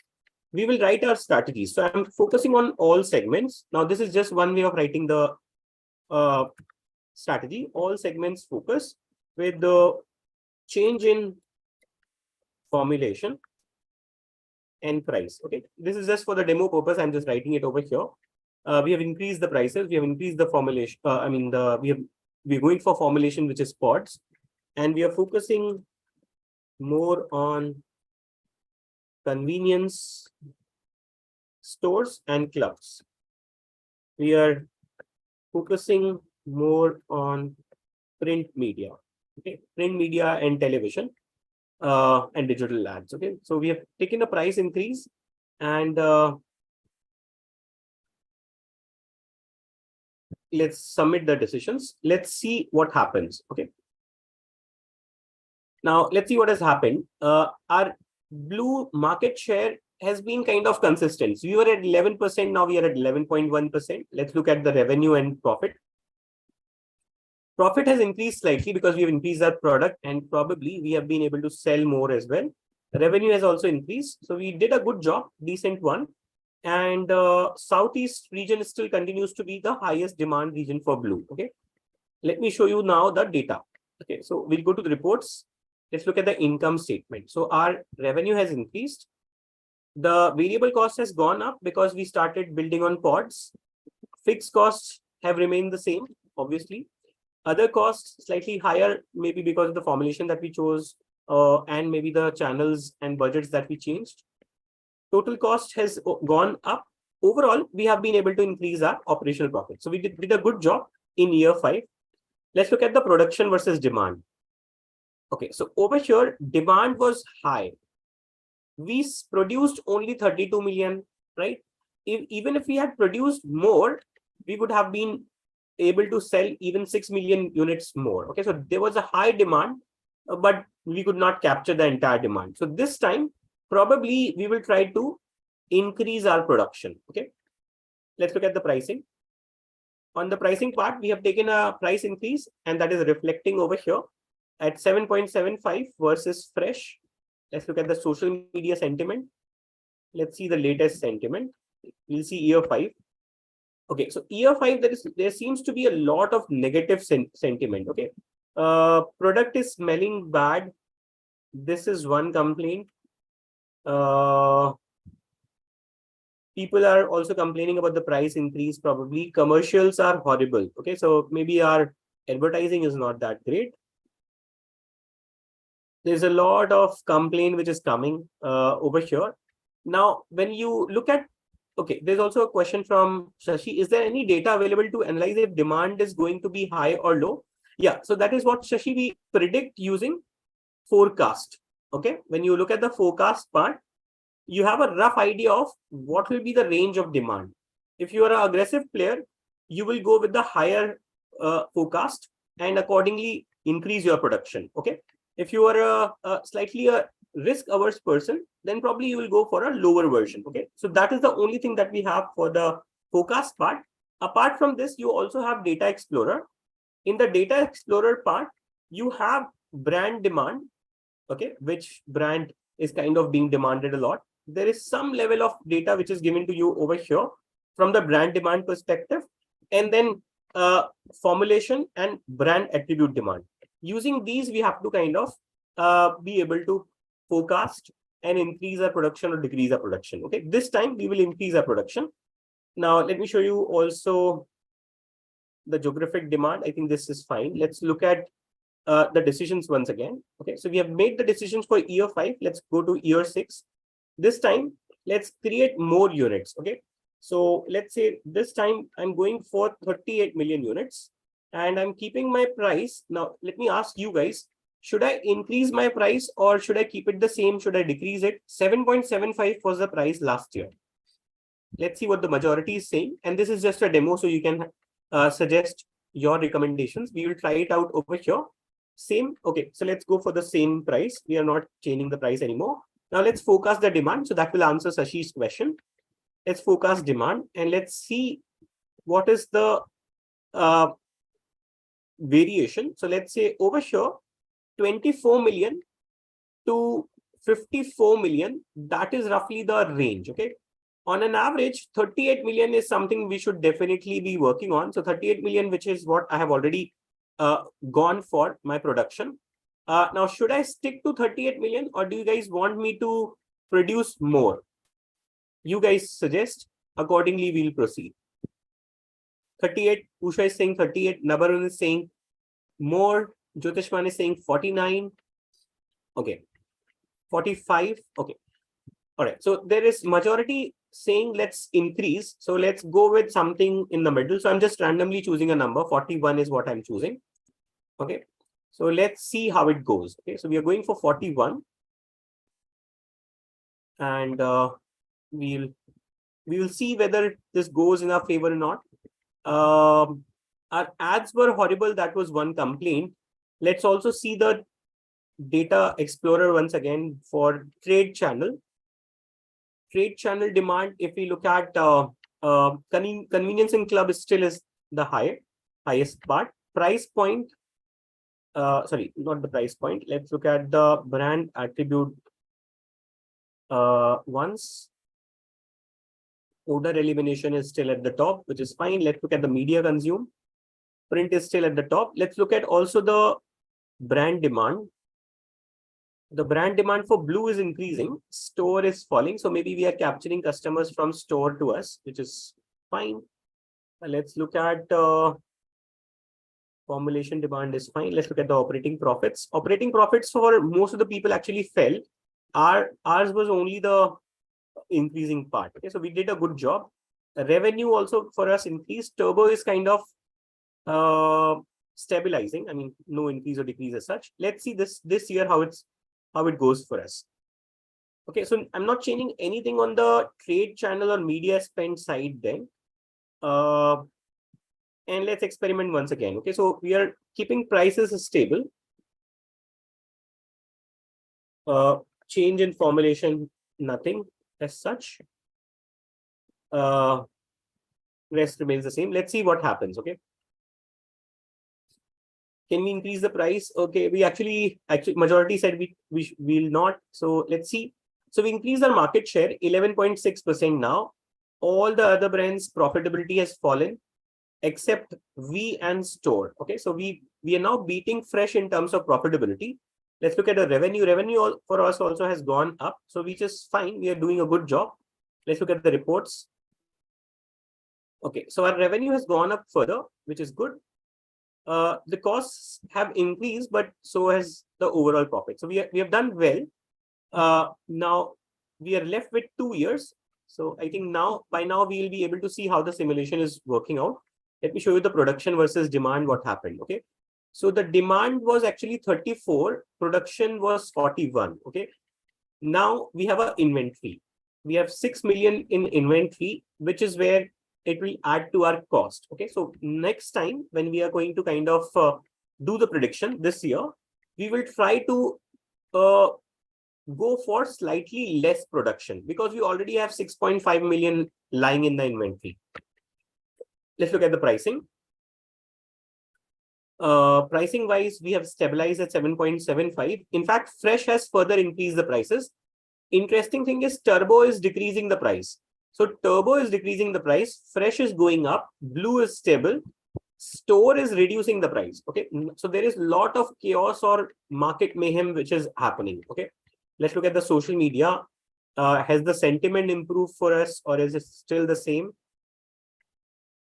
we will write our strategies. So I'm focusing on all segments. Now, this is just one way of writing the strategy. All segments focus with the change in formulation and price. Okay. This is just for the demo purpose. I'm just writing it over here. We have increased the prices. We have increased the formulation. We're going for formulation, which is pods, and we are focusing more on convenience stores and clubs. We are focusing more on print media. Okay, print media and television and digital ads. Okay, so we have taken a price increase, and let's submit the decisions. Let's see what happens. Okay. Now, let's see what has happened. Our blue market share has been kind of consistent. So we were at 11%, now we are at 11.1%. Let's look at the revenue and profit. Profit has increased slightly because we have increased our product and probably we have been able to sell more as well. Revenue has also increased. So we did a good job, decent one. And Southeast region still continues to be the highest demand region for blue. Okay. Let me show you now the data. Okay. So we'll go to the reports. Let's look at the income statement. So our revenue has increased. The variable cost has gone up because we started building on pods. Fixed costs have remained the same, obviously. Other costs slightly higher, maybe because of the formulation that we chose and maybe the channels and budgets that we changed. Total cost has gone up. Overall, we have been able to increase our operational profit. So we did a good job in year 5. Let's look at the production versus demand. Okay, so over here, demand was high. We produced only 32 million, right? Even if we had produced more, we would have been able to sell even 6 million units more. Okay, so there was a high demand, but we could not capture the entire demand. So this time, probably we will try to increase our production. Okay, let's look at the pricing. On the pricing part, we have taken a price increase, and that is reflecting over here at 7.75 versus fresh. Let's look at the social media sentiment. Let's see the latest sentiment. We'll see year 5. Okay, so year 5, there seems to be a lot of negative sentiment. Okay, product is smelling bad. This is one complaint. People are also complaining about the price increase. Probably commercials are horrible. Okay, so maybe our advertising is not that great. There's a lot of complaint which is coming over here. Now, when you look at, okay, there's also a question from Shashi. Is there any data available to analyze if demand is going to be high or low? Yeah, so that is what, Shashi, we predict using forecast. Okay, when you look at the forecast part, you have a rough idea of what will be the range of demand. If you are an aggressive player, you will go with the higher forecast and accordingly increase your production. Okay, if you are a slightly risk-averse person, then probably you will go for a lower version. Okay, so that is the only thing that we have for the forecast part. Apart from this, you also have Data Explorer. In the Data Explorer part, you have brand demand. Okay, which brand is kind of being demanded a lot. There is some level of data which is given to you over here from the brand demand perspective, and then formulation and brand attribute demand. Using these, we have to kind of be able to forecast and increase our production or decrease our production. Okay, this time we will increase our production. Now, let me show you also the geographic demand. I think this is fine. Let's look at the decisions once again. Okay, so we have made the decisions for year 5. Let's go to year 6. This time, let's create more units. Okay, so let's say this time I'm going for 38 million units and I'm keeping my price. Now, let me ask you guys, should I increase my price or should I keep it the same? Should I decrease it? 7.75 was the price last year. Let's see what the majority is saying. And this is just a demo, so you can suggest your recommendations. We will try it out over here. Same. Okay, so let's go for the same price. We are not changing the price anymore. Now let's focus the demand. So that will answer Sashi's question. Let's focus demand and let's see what is the variation. So let's say over here, 24 million to 54 million, that is roughly the range. Okay, on an average, 38 million is something we should definitely be working on. So 38 million, which is what I have already gone for my production. Now, should I stick to 38 million or do you guys want me to produce more? You guys suggest. Accordingly, we'll proceed. 38, Usha is saying 38, Nabarun is saying more, Jyotishman is saying 49. Okay, 45. Okay, all right. So there is majority saying let's increase. So let's go with something in the middle. So I'm just randomly choosing a number. 41 is what I'm choosing. Okay, so let's see how it goes. Okay, so we are going for 41 and we will see whether this goes in our favor or not. Our ads were horrible. That was one complaint. Let's also see the Data Explorer once again for trade channel. Trade channel demand, if we look at convenience and club still is the highest part. Price point, sorry, not the price point. Let's look at the brand attribute once. Order elimination is still at the top, which is fine. Let's look at the media consume. Print is still at the top. Let's look at also the brand demand. The brand demand for blue is increasing. Store is falling. So maybe we are capturing customers from store to us, which is fine. Let's look at formulation demand is fine. Let's look at the operating profits. Operating profits for most of the people actually fell. Ours was only the increasing part. Okay, so we did a good job. Revenue also for us increased. Turbo is kind of stabilizing. I mean, no increase or decrease as such. Let's see this year how it goes for us. Okay, so I'm not changing anything on the trade channel or media spend side then. And let's experiment once again. Okay, so we are keeping prices stable. Change in formulation, nothing as such. Rest remains the same. Let's see what happens. Okay. Can we increase the price? Okay, we actually majority said we will not. So let's see. So we increased our market share 11.6% now. All the other brands profitability has fallen except we and store. Okay, so we are now beating fresh in terms of profitability. Let's look at the revenue. Revenue for us also has gone up. So which is fine. We are doing a good job. Let's look at the reports. Okay, so our revenue has gone up further, which is good. The costs have increased, but so has the overall profit. So we have done well. Now we are left with 2 years. So I think by now we will be able to see how the simulation is working out. Let me show you the production versus demand, what happened. Okay. So the demand was actually 34, production was 41. Okay. Now we have an inventory. We have 6 million in inventory, which is where it will add to our cost. Okay, so next time when we are going to kind of do the prediction this year, we will try to go for slightly less production because we already have 6.5 million lying in the inventory. Let's look at the pricing. Pricing wise, we have stabilized at 7.75. In fact, fresh has further increased the prices. Interesting thing is turbo is decreasing the price. So turbo is decreasing the price, fresh is going up, blue is stable, store is reducing the price. Okay, so there is a lot of chaos or market mayhem which is happening. Okay, let's look at the social media. Has the sentiment improved for us or is it still the same?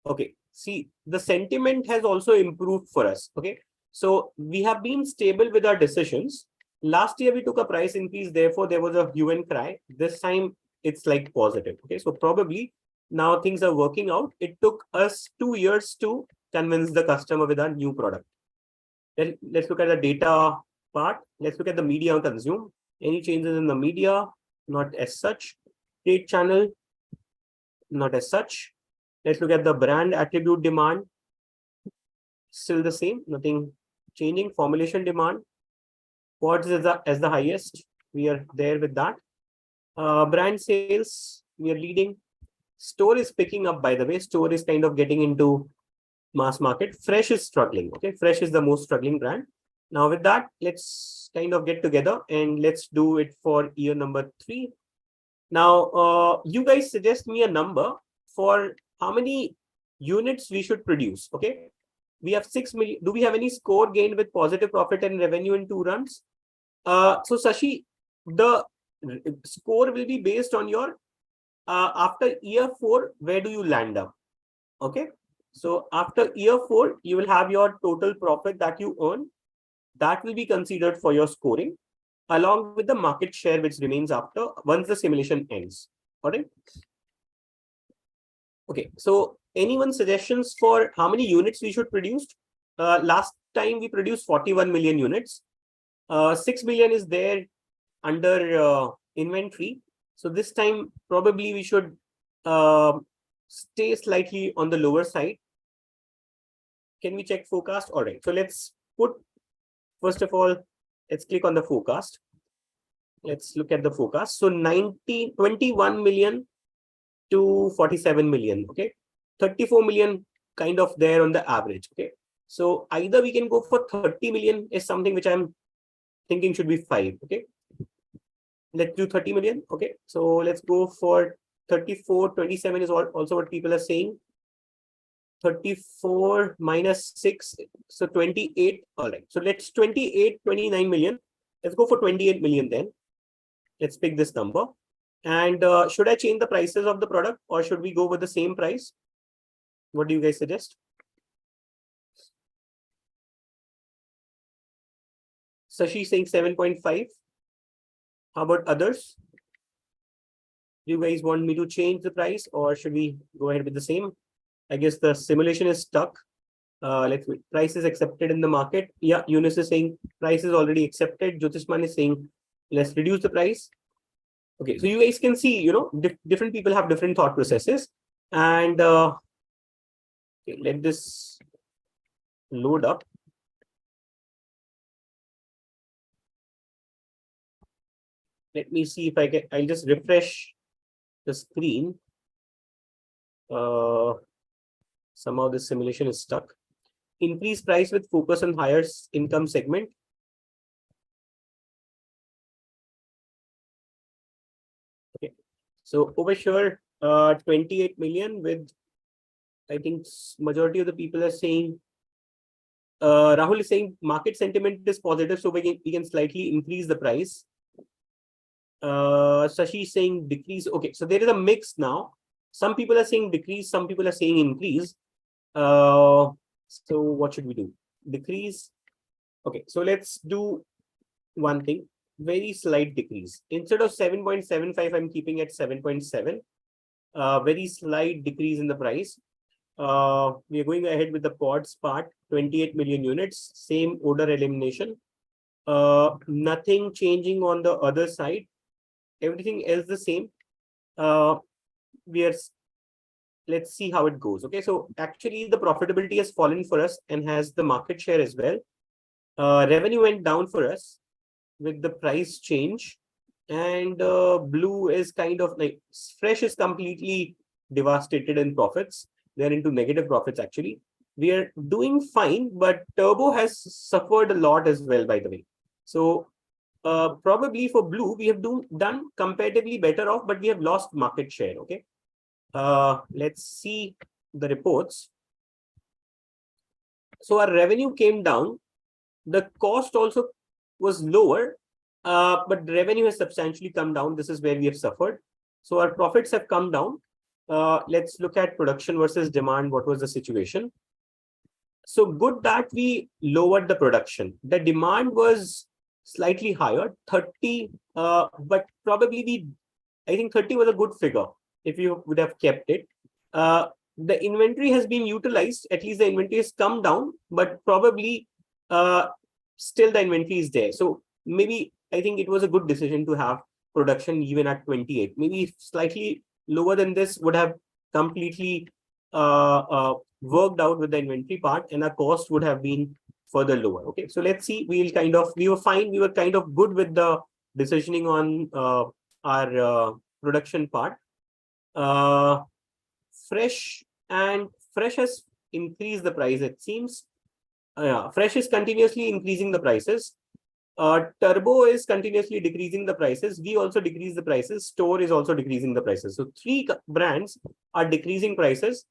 Okay, see, the sentiment has also improved for us. Okay, so we have been stable with our decisions. Last year we took a price increase, therefore there was a hue and cry. This time it's like positive. Okay, so probably now things are working out. It took us 2 years to convince the customer with our new product. Then let's look at the data part. Let's look at the media consume. Any changes in the media? Not as such. Trade channel? Not as such. Let's look at the brand attribute demand. Still the same, nothing changing. Formulation demand. What is as the highest? We are there with that. Brand sales, we are leading. Store is picking up, by the way. Store is kind of getting into mass market. Fresh is struggling. Okay, Fresh is the most struggling brand. Now with that, let's kind of get together and let's do it for year number 3. Now, you guys suggest me a number for how many units we should produce. Okay, we have 6 million. Do we have any score gained with positive profit and revenue in 2 runs? So Sashi, the score will be based on your after year 4, where do you land up? Okay, so after year 4, you will have your total profit that you earn. That will be considered for your scoring, along with the market share which remains after once the simulation ends. All right. Okay, so anyone suggestions for how many units we should produce? Last time we produced 41 million units. 6 million is there under inventory. So this time probably we should stay slightly on the lower side. Can we check forecast? All right. So let's put, first of all, let's click on the forecast. Let's look at the forecast. So 21 million to 47 million. Okay, 34 million kind of there on the average. Okay, so either we can go for 30 million is something which I'm thinking should be 5. Okay, let's do 30 million. Okay, so let's go for 34. 27 is also what people are saying. 34 minus 6, so 28. All right, so let's 29 million. Let's go for 28 million then. Let's pick this number. And should I change the prices of the product, or should we go with the same price? What do you guys suggest? Sashi saying 7.5. How about others? Do you guys want me to change the price, or should we go ahead with the same? I guess the simulation is stuck. Let's wait. Price is accepted in the market. Yeah, Eunice is saying price is already accepted. Jyotishman is saying let's reduce the price. Okay, so you guys can see, different people have different thought processes. And okay, let this load up. Let me see if I'll just refresh the screen. Somehow this simulation is stuck. Increase price with focus on higher income segment. Okay, so over here, 28 million with, I think majority of the people are saying, Rahul is saying market sentiment is positive, so we can slightly increase the price. Sashi is saying decrease. Okay, so there is a mix now. Some people are saying decrease, some people are saying increase. So what should we do? Decrease. Okay, so let's do one thing. Very slight decrease. Instead of 7.75, I'm keeping at 7.7. Very slight decrease in the price. We are going ahead with the pods part, 28 million units, same order elimination. Nothing changing on the other side. Everything else the same. Let's see how it goes. Okay, so actually the profitability has fallen for us and has the market share as well. Revenue went down for us with the price change, and blue is kind of like fresh is completely devastated in profits. They're into negative profits actually. We are doing fine, but turbo has suffered a lot as well, by the way. So probably for blue, we have done comparatively better off, but we have lost market share. Okay. Let's see the reports. So our revenue came down. The cost also was lower, but the revenue has substantially come down. This is where we have suffered. So our profits have come down. Let's look at production versus demand. What was the situation? So good that we lowered the production. The demand was slightly higher, 30, but probably I think 30 was a good figure if you would have kept it. The inventory has been utilized, at least the inventory has come down, but probably still the inventory is there. So maybe I think it was a good decision to have production even at 28. Maybe slightly lower than this would have completely worked out with the inventory part, and our cost would have been further lower. Okay, so let's see. We were fine. We were kind of good with the decisioning on our production part. Fresh has increased the price, it seems. Fresh is continuously increasing the prices. Turbo is continuously decreasing the prices. We also decrease the prices. Store is also decreasing the prices. So 3 brands are decreasing prices,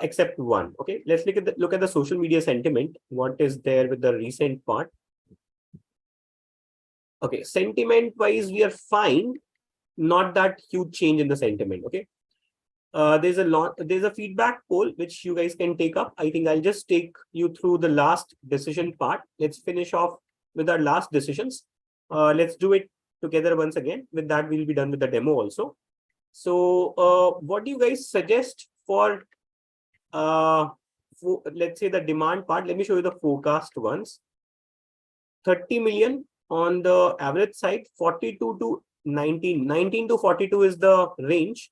except one. Okay, let's look at the social media sentiment. What is there with the recent part? Okay, sentiment wise, we are fine. Not that huge change in the sentiment. Okay. There's a feedback poll which you guys can take up. I think I'll just take you through the last decision part. Let's finish off with our last decisions. Let's do it together once again. With that, we'll be done with the demo also. So what do you guys suggest for let's say the demand part? Let me show you the forecast ones. 30 million on the average side, 42 to 19. 19 to 42 is the range.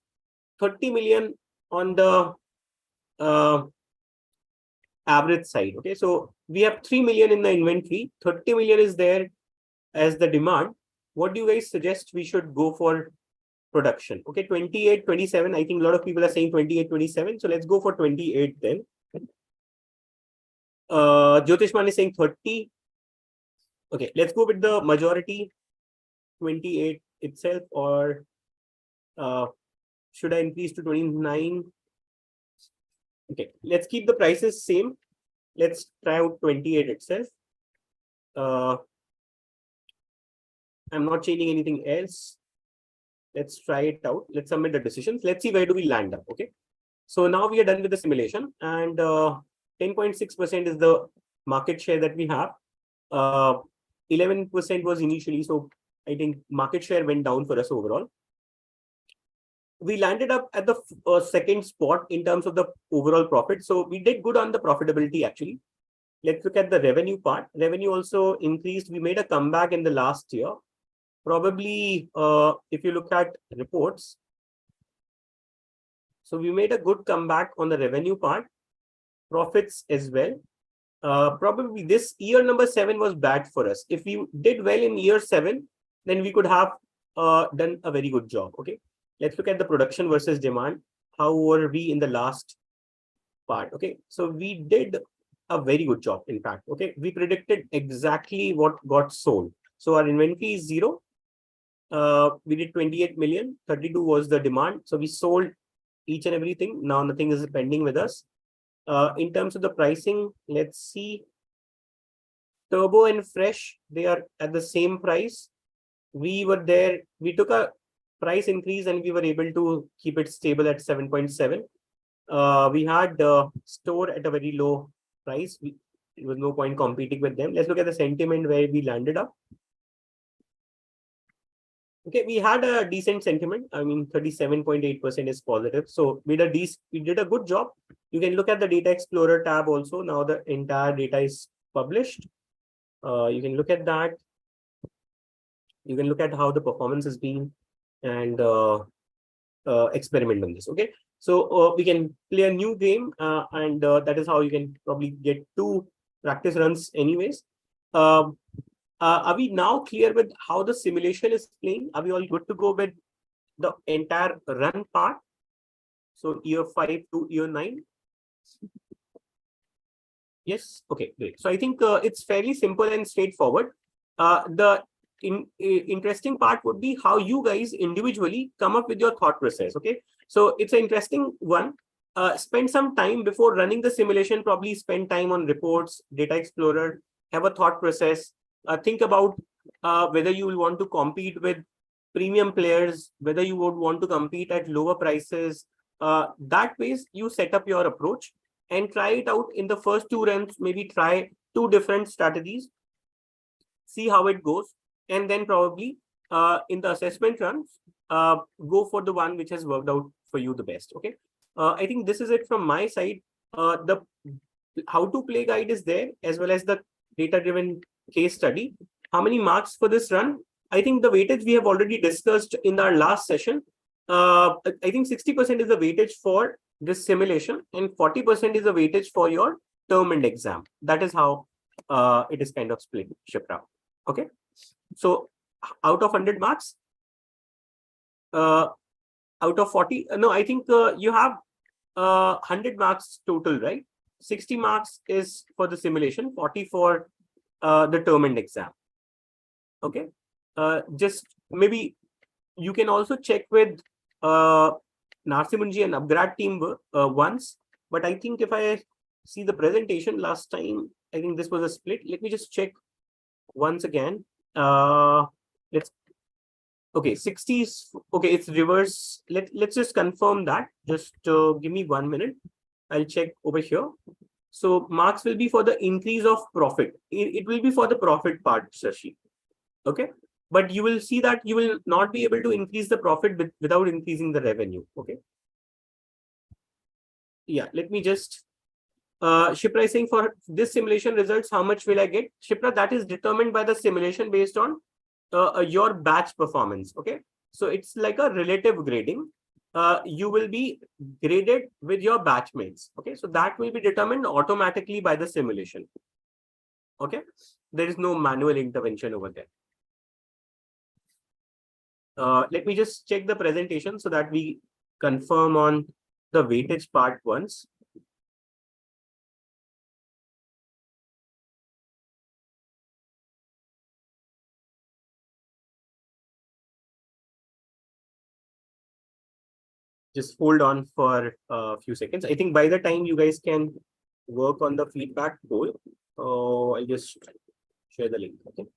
30 million on the average side. Okay, so we have 3 million in the inventory. 30 million is there as the demand, what do you guys suggest we should go for production? Okay, 28, 27. I think a lot of people are saying 28, 27. So let's go for 28 then. Jyotishman is saying 30. Okay, let's go with the majority 28 itself, or should I increase to 29? Okay, let's keep the prices same. Let's try out 28 itself. I'm not changing anything else. Let's try it out. Let's submit the decisions. Let's see where do we land up. Okay. So now we are done with the simulation, and 10.6% is the market share that we have. 11% was initially, so I think market share went down for us overall. We landed up at the second spot in terms of the overall profit. So we did good on the profitability actually. Let's look at the revenue part. Revenue also increased. We made a comeback in the last year. Probably, if you look at reports, so we made a good comeback on the revenue part, profits as well. Probably this year number 7 was bad for us. If we did well in year 7, then we could have done a very good job. Okay, let's look at the production versus demand. How were we in the last part? Okay, so we did a very good job. In fact, okay, we predicted exactly what got sold. So our inventory is 0. We did 28 million. 32 was the demand. So we sold each and everything. Now nothing is pending with us. In terms of the pricing, let's see. Turbo and Fresh, they are at the same price. We were there. We took a price increase and we were able to keep it stable at 7.7. We had Store at a very low price. There was no point competing with them. Let's look at the sentiment where we landed up. Okay, we had a decent sentiment. I mean, 37.8% is positive. So we did a good job. You can look at the Data Explorer tab also. Now the entire data is published. You can look at that. You can look at how the performance has been and experiment on this. Okay, so we can play a new game, and that is how you can probably get 2 practice runs anyways. Are we now clear with how the simulation is playing? Are we all good to go with the entire run part? So year 5 to year 9. Yes. Okay, great. So I think it's fairly simple and straightforward. The interesting part would be how you guys individually come up with your thought process. Okay, so it's an interesting one. Spend some time before running the simulation. Probably spend time on reports, Data Explorer, have a thought process. Think about whether you will want to compete with premium players, whether you would want to compete at lower prices. That way, you set up your approach and try it out in the first 2 runs. Maybe try 2 different strategies, see how it goes, and then probably in the assessment runs, go for the one which has worked out for you the best. Okay, I think this is it from my side. The how to play guide is there, as well as the data-driven case study. How many marks for this run? I think the weightage we have already discussed in our last session. I think 60% is the weightage for this simulation and 40% is the weightage for your term and exam. That is how it is kind of split, Shipra. Okay, so out of 100 marks, out of 40, no, I think you have 100 marks total, right? 60 marks is for the simulation, 40 for the term and exam. Okay, just maybe you can also check with Narsimunji and Abgrad team once, but I think if I see the presentation last time, I think this was a split. Let me just check once again. Let's, okay, 60 is, okay, it's reverse. Let's just confirm that. Just give me 1 minute. I'll check over here. So marks will be for the increase of profit. It will be for the profit part, Shashi. Okay, but you will see that you will not be able to increase the profit without increasing the revenue. Okay. Yeah, let me just, Shipra is saying for this simulation results, how much will I get? Shipra, that is determined by the simulation based on your batch performance. Okay, so it's like a relative grading. You will be graded with your batchmates. Okay, so that will be determined automatically by the simulation. Okay, there is no manual intervention over there. Let me just check the presentation so that we confirm on the weightage part once. Just hold on for a few seconds. I think by the time you guys can work on the feedback poll, I'll just share the link. Okay.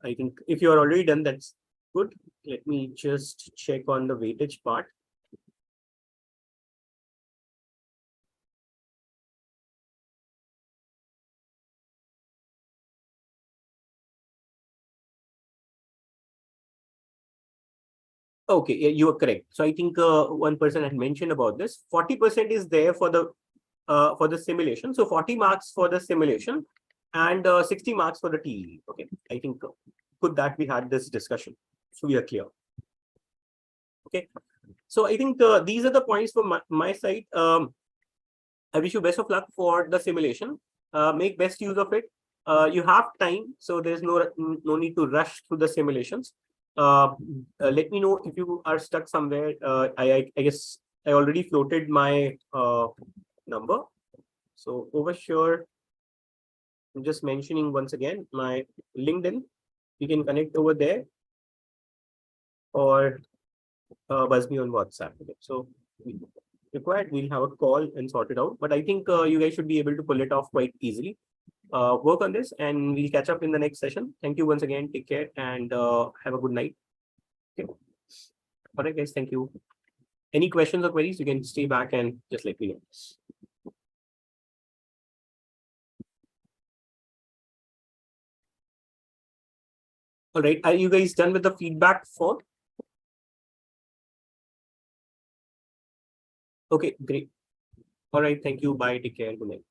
I think if you are already done, that's good. Let me just check on the weightage part. Okay, yeah, you are correct. So I think one person had mentioned about this. 40% is there for the simulation. So 40 marks for the simulation and 60 marks for the TE. Okay, I think good that we had this discussion. So we are clear. Okay, so I think these are the points from my side. I wish you best of luck for the simulation. Make best use of it. You have time, so there's no need to rush through the simulations. Let me know if you are stuck somewhere. I guess I already floated my number. So over here, I'm just mentioning once again my LinkedIn. You can connect over there or buzz me on WhatsApp. Okay. So required, we'll have a call and sort it out. But I think you guys should be able to pull it off quite easily. Work on this and we'll catch up in the next session. Thank you once again. Take care and have a good night. Okay. All right, guys. Thank you. Any questions or queries, you can stay back and just let me know. All right. Are you guys done with the feedback form? Okay, great. All right. Thank you. Bye. Take care. Good night.